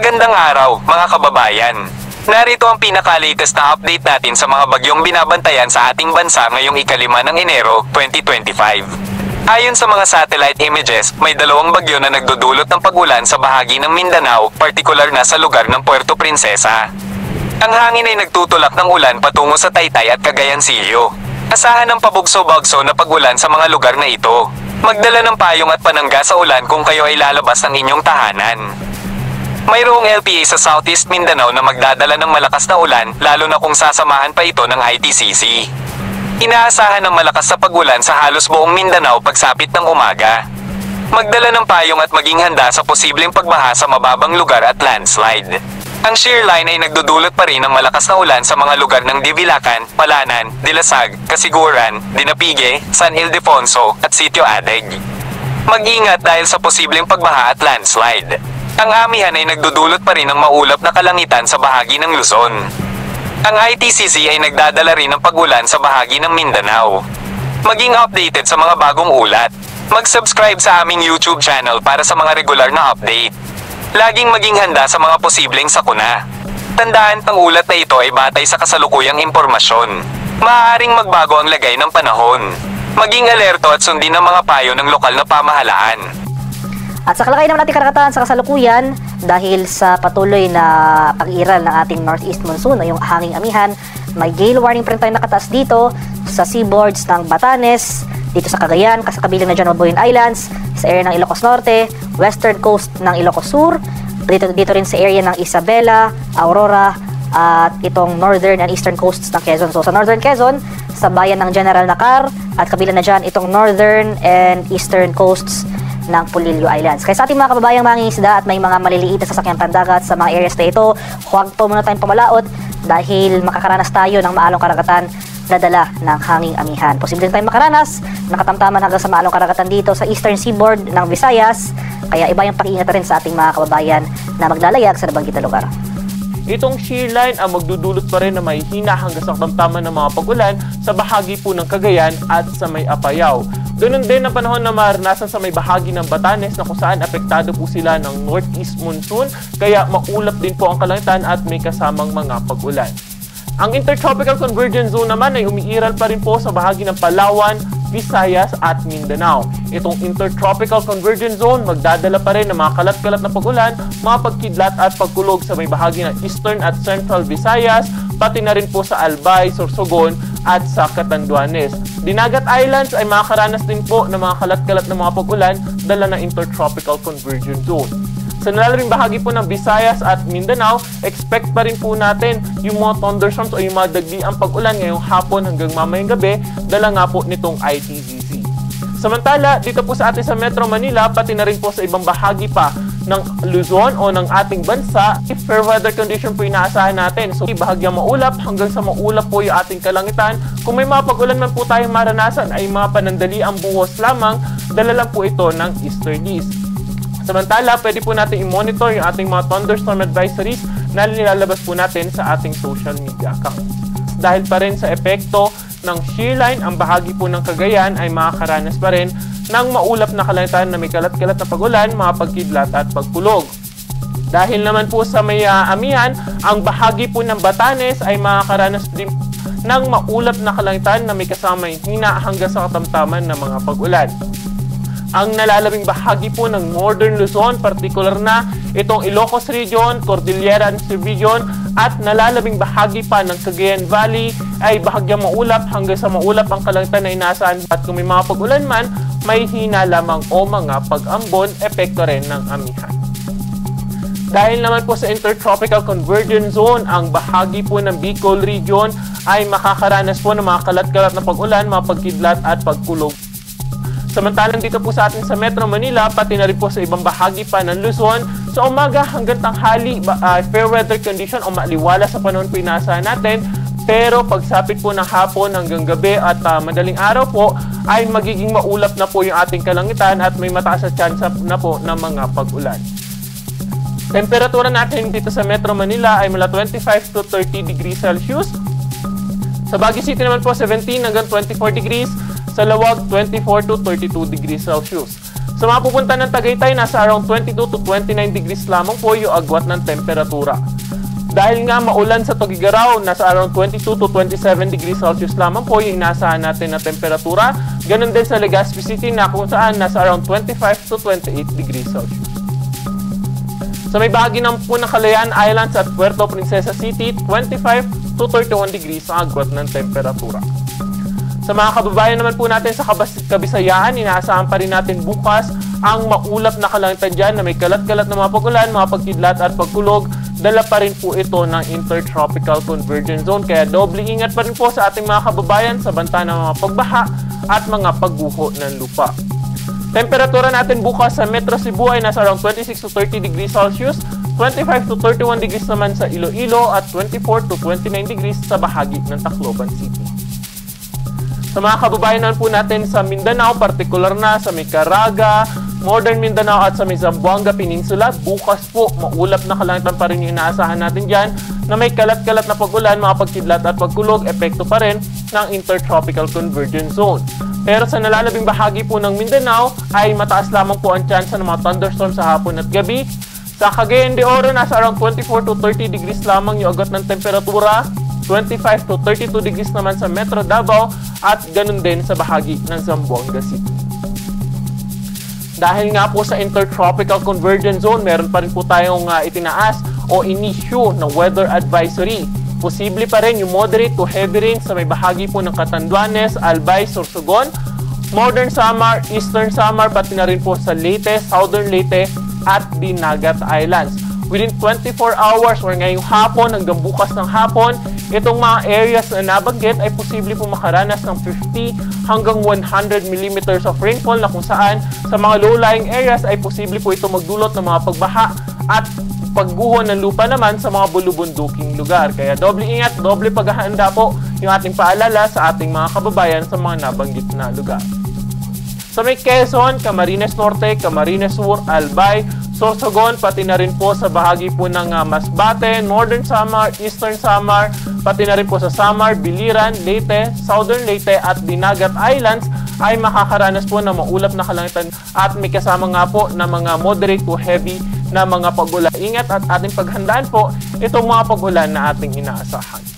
Magandang araw, mga kababayan. Narito ang pinaka-latest na update natin sa mga bagyong binabantayan sa ating bansa ngayong ika-5 ng Enero, 2025. Ayon sa mga satellite images, may dalawang bagyo na nagdudulot ng pag-ulan sa bahagi ng Mindanao, partikular na sa lugar ng Puerto Princesa. Ang hangin ay nagtutulak ng ulan patungo sa Taytay at Cagayan Silio. Asahan ng pabugso-bagso na pag-ulan sa mga lugar na ito. Magdala ng payong at panangga sa ulan kung kayo ay lalabas ng inyong tahanan. Mayroong LPA sa Southeast Mindanao na magdadala ng malakas na ulan, lalo na kung sasamahan pa ito ng ITCC. Inaasahan ng malakas sa pag-ulan sa halos buong Mindanao pagsapit ng umaga. Magdala ng payong at maging handa sa posibleng pagbaha sa mababang lugar at landslide. Ang shear line ay nagdudulot pa rin ng malakas na ulan sa mga lugar ng Divilacan, Palanan, Dilasag, Casiguran, Dinapigue, San Ildefonso, at Sitio Adeg. Mag-ingat dahil sa posibleng pagbaha at landslide. Ang amihan ay nagdudulot pa rin ng maulap na kalangitan sa bahagi ng Luzon. Ang ITCC ay nagdadala rin ng pag-ulan sa bahagi ng Mindanao. Maging updated sa mga bagong ulat. Mag-subscribe sa aming YouTube channel para sa mga regular na update. Laging maging handa sa mga posibleng sakuna. Tandaan, ang ulat na ito ay batay sa kasalukuyang impormasyon. Maaaring magbago ang lagay ng panahon. Maging alerto at sundin ang mga payo ng lokal na pamahalaan. At sa kalagayan naman natin karagatan sa kasalukuyan, dahil sa patuloy na pag-iral ng ating northeast monsoon o yung hanging amihan, may gale warning pa rin tayo nakataas dito sa seaboards ng Batanes, dito sa Cagayan, sa kabilang na General Boyne Islands, sa area ng Ilocos Norte, western coast ng Ilocos Sur, dito rin sa area ng Isabela, Aurora, at itong northern and eastern coasts ng Quezon. So sa northern Quezon, sa bayan ng General Nakar, at kabilang na dyan itong northern and eastern coasts ng Polillo Islands. Kaya sa ating mga kababayang mangingisda at may mga maliliit na sasakyang pandagat sa mga areas na ito, huwag po muna tayong pumalaot dahil makakaranas tayo ng maalong karagatan na dala ng hanging amihan. Posible tayong makaranas ng katamtaman hanggang sa maalong karagatan dito sa eastern seaboard ng Visayas, kaya iba yung pag-iingat rin sa ating mga kababayan na maglalayag sa nabanggit na lugar. Itong shear line ang magdudulot pa rin na may hina hanggang sa katamtaman ng mga pag-ulan sa bahagi po ng Cagayan at sa may Apayao. Ganun din ang panahon na maranasan sa may bahagi ng Batanes na kung saan apektado po sila ng northeast monsoon, kaya maulap din po ang kalangitan at may kasamang mga pag-ulan. Ang intertropical convergence zone naman ay umiiral pa rin po sa bahagi ng Palawan, Visayas at Mindanao. Itong intertropical convergence zone magdadala pa rin ng mga kalat-kalat na pag-ulan, mga pagkidlat at pagkulog sa may bahagi ng eastern at central Visayas, pati na rin po sa Albay, Sorsogon at sa Catanduanes. Dinagat Islands ay makakaranas din po ng mga kalat-kalat na mga pag-ulan dala ng intertropical convergence zone. Sa nalalaming bahagi po ng Visayas at Mindanao, expect pa rin po natin yung mga thunderstorms o yung mga dagdiang pag-ulan ngayong hapon hanggang mamayang gabi, dala nga po nitong ITCC. Samantala, dito po sa atin sa Metro Manila, pati na rin po sa ibang bahagi pa ng Luzon o ng ating bansa, fair weather condition po inaasahan natin. So, bahagyang maulap hanggang sa maulap po yung ating kalangitan. Kung may mga pag-ulan man po tayong maranasan, ay mga panandali ang buhos lamang, dala lang po ito ng easterlies. Samantala, pwede po natin i-monitor yung ating mga thunderstorm advisories na nilalabas po natin sa ating social media account. Dahil pa rin sa epekto ng shear line, ang bahagi po ng Cagayan ay makakaranas pa rin ng maulap na kalangitan na may kalat-kalat na pag-ulan, mga pagkidlat at pagkulog. Dahil naman po sa may amihan, ang bahagi po ng Batanes ay makakaranas din ng maulap na kalangitan na may kasamang hina hanggang sa katamtaman ng mga pag-ulan. Ang nalalabing bahagi po ng Northern Luzon, partikular na itong Ilocos Region, Cordillera Region, at nalalabing bahagi pa ng Cagayan Valley ay bahagyang maulap hanggang sa maulap ang kalangitan na inaasahan. At kung may mga pag-ulan man, may hina lamang o mga pag-ambon, epekto rin ng amihan. Dahil naman po sa Intertropical Convergence Zone, ang bahagi po ng Bicol Region ay makakaranas po ng mga kalat-kalat na pag-ulan, mga pagkidlat at pagkulog. Samantalang dito po sa atin sa Metro Manila, pati na rin po sa ibang bahagi pa ng Luzon, sa umaga hanggang tanghali, fair weather condition o maliwala sa panahon po inaasahan natin. Pero pagsapit po ng hapon hanggang gabi at madaling araw po, ay magiging maulap na po yung ating kalangitan at may mataas na chance na po ng mga pag-ulan. Temperatura natin dito sa Metro Manila ay mula 25 to 30 degrees Celsius. Sa Baguio City naman po, 17 hanggang 24 degrees. Sa Lawag, 24 to 32 degrees Celsius. Sa mga pupunta ng Tagaytay, nasa around 22 to 29 degrees lamang po yung agwat ng temperatura. Dahil nga maulan sa Tugigaraw, nasa around 22 to 27 degrees Celsius lamang po yung inaasahan natin na temperatura. Ganon din sa Legazpi City na kung saan nasa around 25 to 28 degrees Celsius. Sa may bahagi ng po ng Kalayaan Islands at Puerto Princesa City, 25 to 31 degrees ang agwat ng temperatura. Sa mga kababayan naman po natin sa Kabisayaan, inaasahan pa rin natin bukas ang maulap na kalangitan dyan na may kalat-kalat na mga pag-ulan, mga pagkidlat at pagkulog. Dala pa rin po ito ng Intertropical Convergence Zone. Kaya doble ingat pa rin po sa ating mga kababayan sa banta ng mga pagbaha at mga pagguho ng lupa. Temperatura natin bukas sa Metro Cebu ay nasa around 26 to 30 degrees Celsius, 25 to 31 degrees naman sa Iloilo at 24 to 29 degrees sa bahagi ng Tacloban City. Sa mga kababayan naman po natin sa Mindanao, partikular na sa may Caraga, Northern Mindanao at sa may Zamboanga Peninsula, bukas po maulap na kalangitan pa rin yung inaasahan natin dyan na may kalat-kalat na pag-ulan, mga pagkidlat at pagkulog, epekto pa rin ng Intertropical Convergence Zone. Pero sa nalalabing bahagi po ng Mindanao ay mataas lamang po ang chance ng mga thunderstorm sa hapon at gabi. Sa Cagayan de Oro, nasa around 24 to 30 degrees lamang yung agad ng temperatura, 25 to 32 degrees naman sa Metro Davao at ganun din sa bahagi ng Zamboanga City. Dahil nga po sa Intertropical Convergence Zone, meron pa rin po tayong itinaas o in-issue na weather advisory. Posible pa rin yung moderate to heavy rain sa may bahagi po ng Catanduanes, Albay, Sorsogon, Northern Samar, Eastern Samar, pati na rin po sa Leyte, Southern Leyte at Dinagat Islands. Within 24 hours or ngayong hapon hanggang bukas ng hapon, itong mga areas na nabanggit ay posible po makaranas ng 50 hanggang 100 millimeters of rainfall na kung saan sa mga low-lying areas ay posible po ito magdulot ng mga pagbaha at pagguho ng lupa naman sa mga bulubunduking lugar. Kaya doble ingat, doble paghahanda po yung ating paalala sa ating mga kababayan sa mga nabanggit na lugar. Sa may Quezon, Camarines Norte, Camarines Sur, Albay, Sorsogon, pati na rin po sa bahagi po ng Masbate, Northern Samar, Eastern Samar, pati na rin po sa Samar, Biliran, Leyte, Southern Leyte at Dinagat Islands ay makakaranas po ng maulap na kalangitan at may kasama nga po na mga moderate to heavy na mga pag-ulan. Ingat at ating paghandaan po itong mga pag-ulan na ating inaasahan.